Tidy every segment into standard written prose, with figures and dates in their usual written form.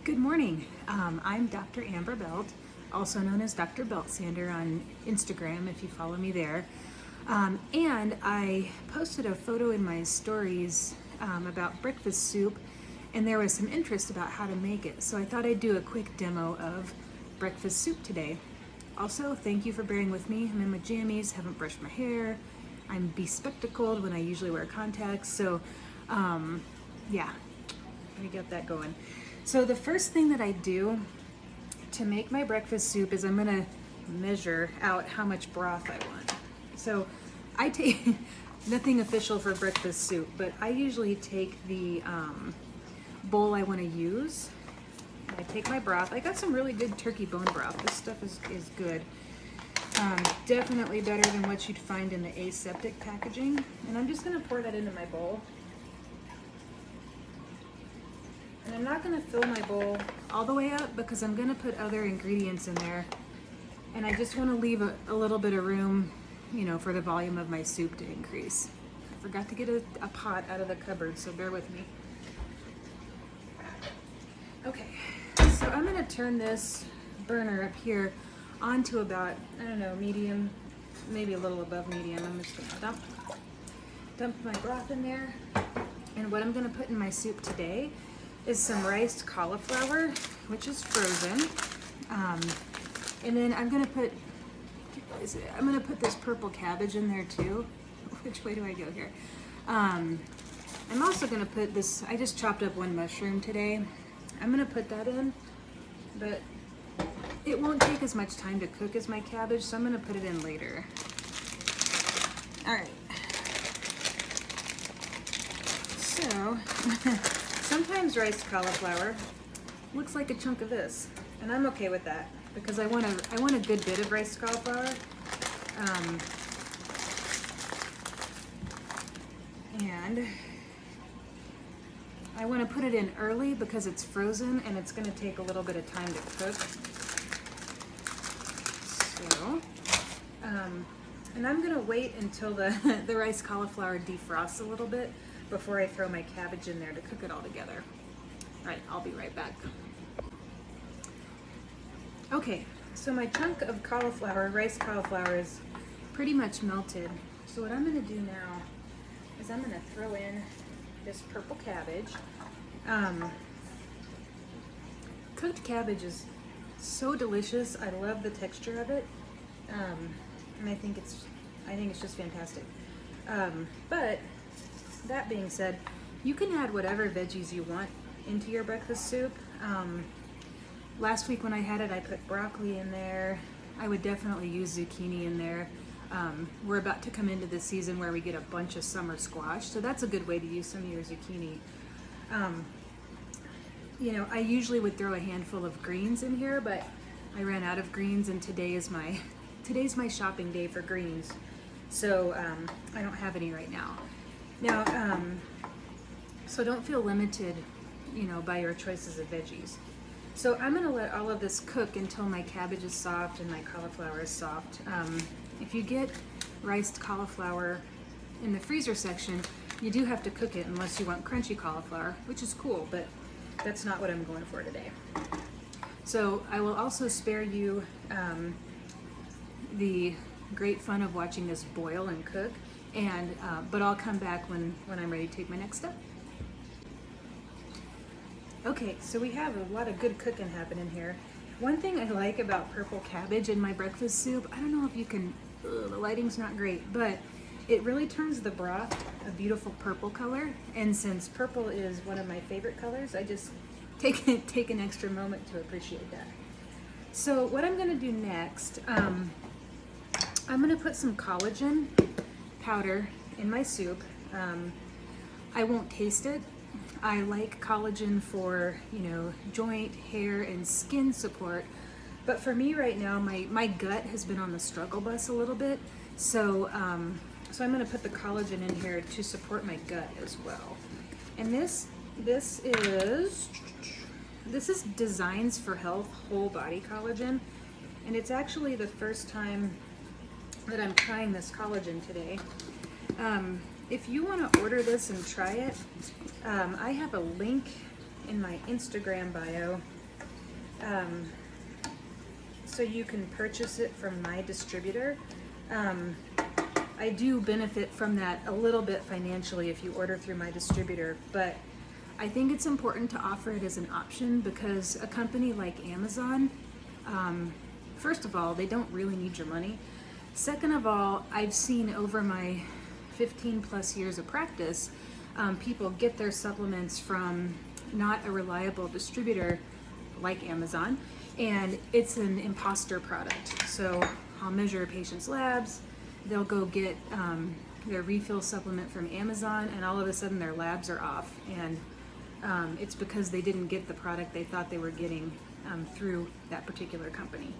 Good morning. I'm Dr. Amber Belt, also known as Dr. Belt Sander on Instagram if you follow me there. And I posted a photo in my stories about breakfast soup, and there was some interest about how to make it. So I thought I'd do a quick demo of breakfast soup today. Also, thank you for bearing with me. I'm in my jammies, haven't brushed my hair. I'm bespectacled when I usually wear contacts. So yeah, let me get that going. So the first thing that I do to make my breakfast soup is I'm gonna measure out how much broth I want. So I take, nothing official for breakfast soup, but I usually take the bowl I wanna use. I take my broth. I got some really good turkey bone broth. This stuff is good. Definitely better than what you'd find in the aseptic packaging. And I'm just gonna pour that into my bowl. And I'm not going to fill my bowl all the way up because I'm going to put other ingredients in there. And I just want to leave a little bit of room, you know, for the volume of my soup to increase. I forgot to get a pot out of the cupboard, so bear with me. Okay, so I'm going to turn this burner up here onto about, I don't know, medium, maybe a little above medium. I'm just going to dump my broth in there. And what I'm going to put in my soup today is some riced cauliflower, which is frozen, and then I'm gonna put this purple cabbage in there too. Which way do I go here? I'm also gonna put this. I just chopped up one mushroom today. I'm gonna put that in, but it won't take as much time to cook as my cabbage, so I'm gonna put it in later. All right. So. Sometimes riced cauliflower looks like a chunk of this, and I'm okay with that because I want a good bit of riced cauliflower. And I want to put it in early because it's frozen and it's going to take a little bit of time to cook. So, and I'm going to wait until the riced cauliflower defrosts a little bit before I throw my cabbage in there to cook it all together. All right, I'll be right back. Okay, so my chunk of cauliflower, riced cauliflower, is pretty much melted. So what I'm gonna do now is I'm gonna throw in this purple cabbage. Cooked cabbage is so delicious. I love the texture of it, and I think it's just fantastic. But that being said, you can add whatever veggies you want into your breakfast soup. Last week when I had it, I put broccoli in there. I would definitely use zucchini in there. We're about to come into the season where we get a bunch of summer squash, so that's a good way to use some of your zucchini. You know, I usually would throw a handful of greens in here, but I ran out of greens, and today's my shopping day for greens, so I don't have any right now. Now, so don't feel limited, you know, by your choices of veggies. So I'm gonna let all of this cook until my cabbage is soft and my cauliflower is soft. If you get riced cauliflower in the freezer section, you do have to cook it unless you want crunchy cauliflower, which is cool, but that's not what I'm going for today. So I will also spare you the great fun of watching this boil and cook. And but I'll come back when I'm ready to take my next step. Okay, so we have a lot of good cooking happening here. One thing I like about purple cabbage in my breakfast soup, I don't know if you can, the lighting's not great, but it really turns the broth a beautiful purple color. And since purple is one of my favorite colors, I just take an extra moment to appreciate that. So what I'm gonna do next, I'm gonna put some collagen powder in my soup. I won't taste it. I like collagen for, you know, joint, hair, and skin support. But for me right now, my gut has been on the struggle bus a little bit. So, so I'm gonna put the collagen in here to support my gut as well. And this is Designs for Health Whole Body Collagen. And it's actually the first time that I'm trying this collagen today. If you want to order this and try it, I have a link in my Instagram bio, so you can purchase it from my distributor. I do benefit from that a little bit financially if you order through my distributor, but I think it's important to offer it as an option because a company like Amazon, first of all, they don't really need your money. Second of all, I've seen over my 15 plus years of practice, people get their supplements from not a reliable distributor like Amazon, and it's an imposter product. So I'll measure a patient's labs, they'll go get their refill supplement from Amazon, and all of a sudden their labs are off, and it's because they didn't get the product they thought they were getting through that particular company.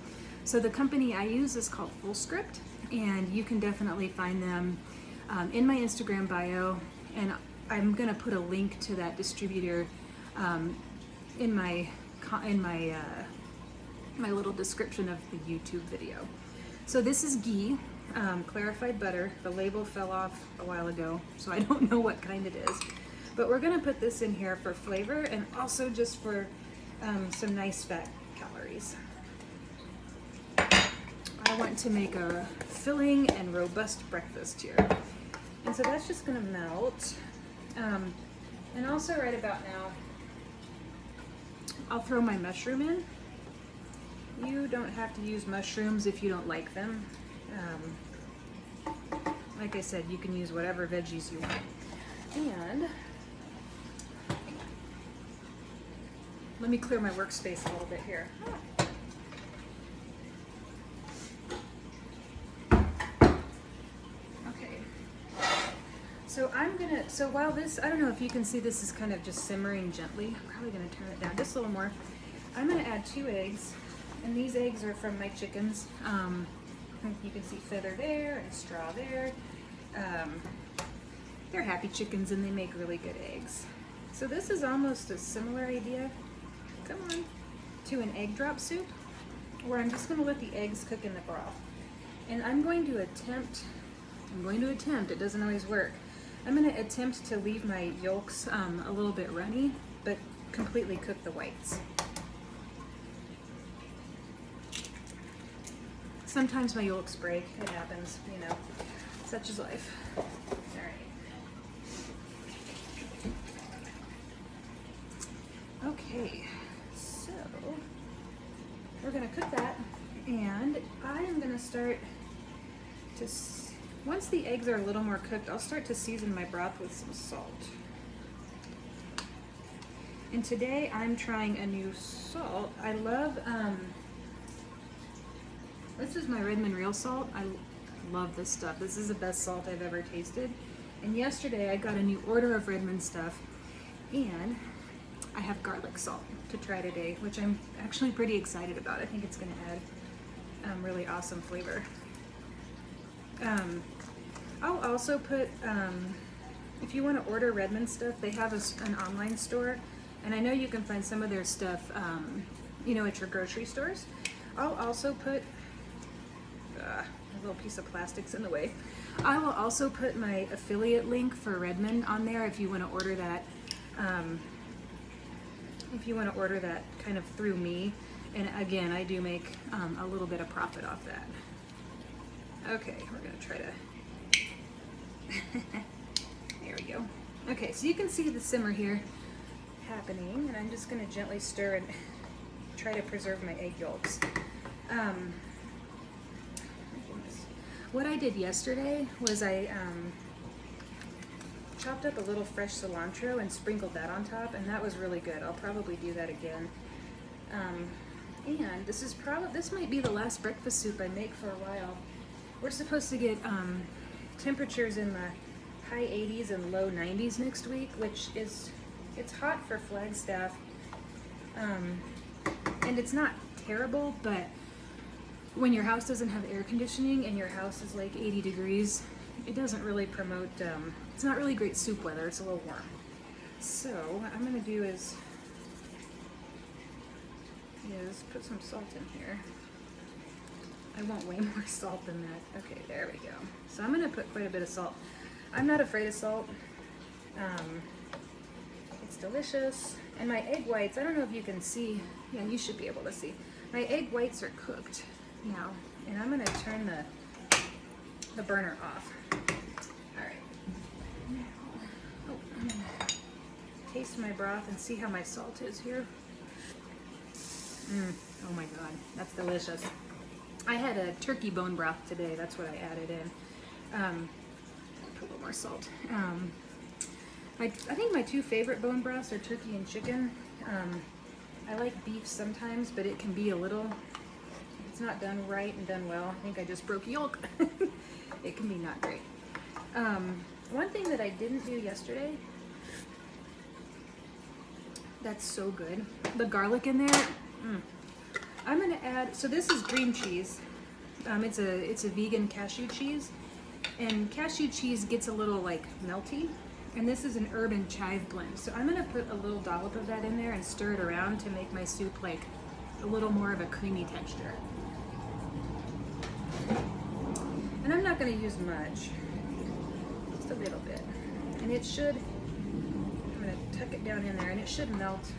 So the company I use is called Fullscript, and you can definitely find them in my Instagram bio, and I'm gonna put a link to that distributor in my little description of the YouTube video. So this is ghee, clarified butter. The label fell off a while ago, so I don't know what kind it is. But we're gonna put this in here for flavor and also just for some nice fat calories. I want to make a filling and robust breakfast here. And so that's just gonna melt. And also right about now, I'll throw my mushroom in. You don't have to use mushrooms if you don't like them. Like I said, you can use whatever veggies you want. And let me clear my workspace a little bit here. Okay. So while this, I don't know if you can see this is kind of just simmering gently. I'm probably gonna turn it down just a little more. I'm gonna add 2 eggs, and these eggs are from my chickens. You can see feather there and straw there. They're happy chickens and they make really good eggs. So this is almost a similar idea, come on, to an egg drop soup, where I'm just gonna let the eggs cook in the broth. And I'm going to attempt, it doesn't always work, I'm gonna attempt to leave my yolks a little bit runny, but completely cook the whites. Sometimes my yolks break, it happens, you know, such is life. All right. Okay, so we're gonna cook that, and I am gonna start to, once the eggs are a little more cooked, I'll start to season my broth with some salt. And today I'm trying a new salt. I love, this is my Redmond Real Salt. I love this stuff. This is the best salt I've ever tasted. And yesterday I got a new order of Redmond stuff, and I have garlic salt to try today, which I'm actually pretty excited about. I think it's gonna add really awesome flavor. I'll also put, if you want to order Redmond stuff, they have an online store, and I know you can find some of their stuff, you know, at your grocery stores. I'll also put, a little piece of plastic's in the way. I will also put my affiliate link for Redmond on there if you want to order that. If you want to order that kind of through me, and again, I do make a little bit of profit off that. Okay, we're gonna try to. There we go. Okay, so you can see the simmer here happening, and I'm just gonna gently stir and try to preserve my egg yolks. What I did yesterday was I chopped up a little fresh cilantro and sprinkled that on top, and that was really good. I'll probably do that again. And this might be the last breakfast soup I make for a while. We're supposed to get temperatures in the high 80s and low 90s next week, which is, it's hot for Flagstaff, and it's not terrible, but when your house doesn't have air conditioning and your house is like 80 degrees, it doesn't really promote, it's not really great soup weather, it's a little warm. So what I'm gonna do is put some salt in here. I want way more salt than that. Okay, there we go. So I'm gonna put quite a bit of salt. I'm not afraid of salt. It's delicious, And my egg whites, I don't know if you can see, yeah, you should be able to see. My egg whites are cooked now, and I'm gonna turn the burner off. All right. Oh, I'm gonna taste my broth and see how my salt is here. Oh my God, that's delicious. I had a turkey bone broth today. That's what I added in. Put a little more salt. I think my two favorite bone broths are turkey and chicken. I like beef sometimes, but it can be a little, if it's not done right and done well, I think I just broke yolk. It can be not great. One thing that I didn't do yesterday, that's so good, the garlic in there. I'm gonna add, so this is green cheese. It's a vegan cashew cheese, and cashew cheese gets a little like melty, and this is an herb and chive blend. So I'm gonna put a little dollop of that in there and stir it around to make my soup like a little more of a creamy texture. And I'm not gonna use much, just a little bit. And it should, I'm gonna tuck it down in there and it should melt.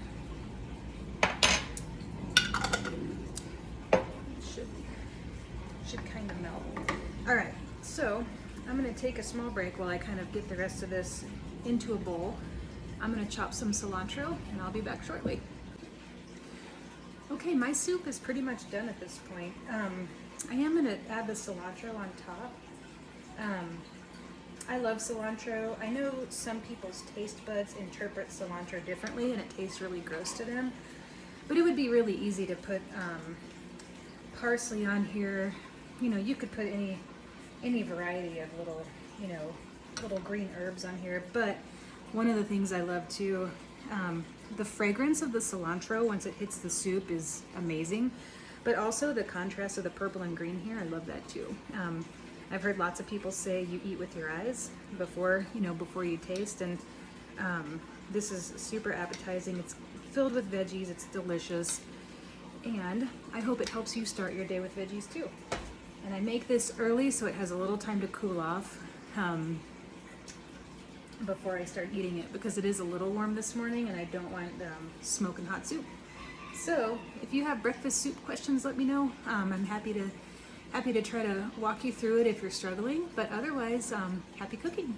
Should kind of melt. All right, so I'm gonna take a small break while I kind of get the rest of this into a bowl. I'm gonna chop some cilantro and I'll be back shortly. Okay, my soup is pretty much done at this point. I am gonna add the cilantro on top. I love cilantro. I know some people's taste buds interpret cilantro differently and it tastes really gross to them, but it would be really easy to put parsley on here. You know, you could put any variety of little, you know, little green herbs on here. But one of the things I love too, the fragrance of the cilantro once it hits the soup is amazing. But also the contrast of the purple and green here, I love that too. I've heard lots of people say you eat with your eyes before you taste, and this is super appetizing. It's filled with veggies. It's delicious. And I hope it helps you start your day with veggies too. And I make this early so it has a little time to cool off before I start eating it, because it is a little warm this morning and I don't want smoking hot soup. So if you have breakfast soup questions, let me know. I'm happy to try to walk you through it if you're struggling, but otherwise, happy cooking.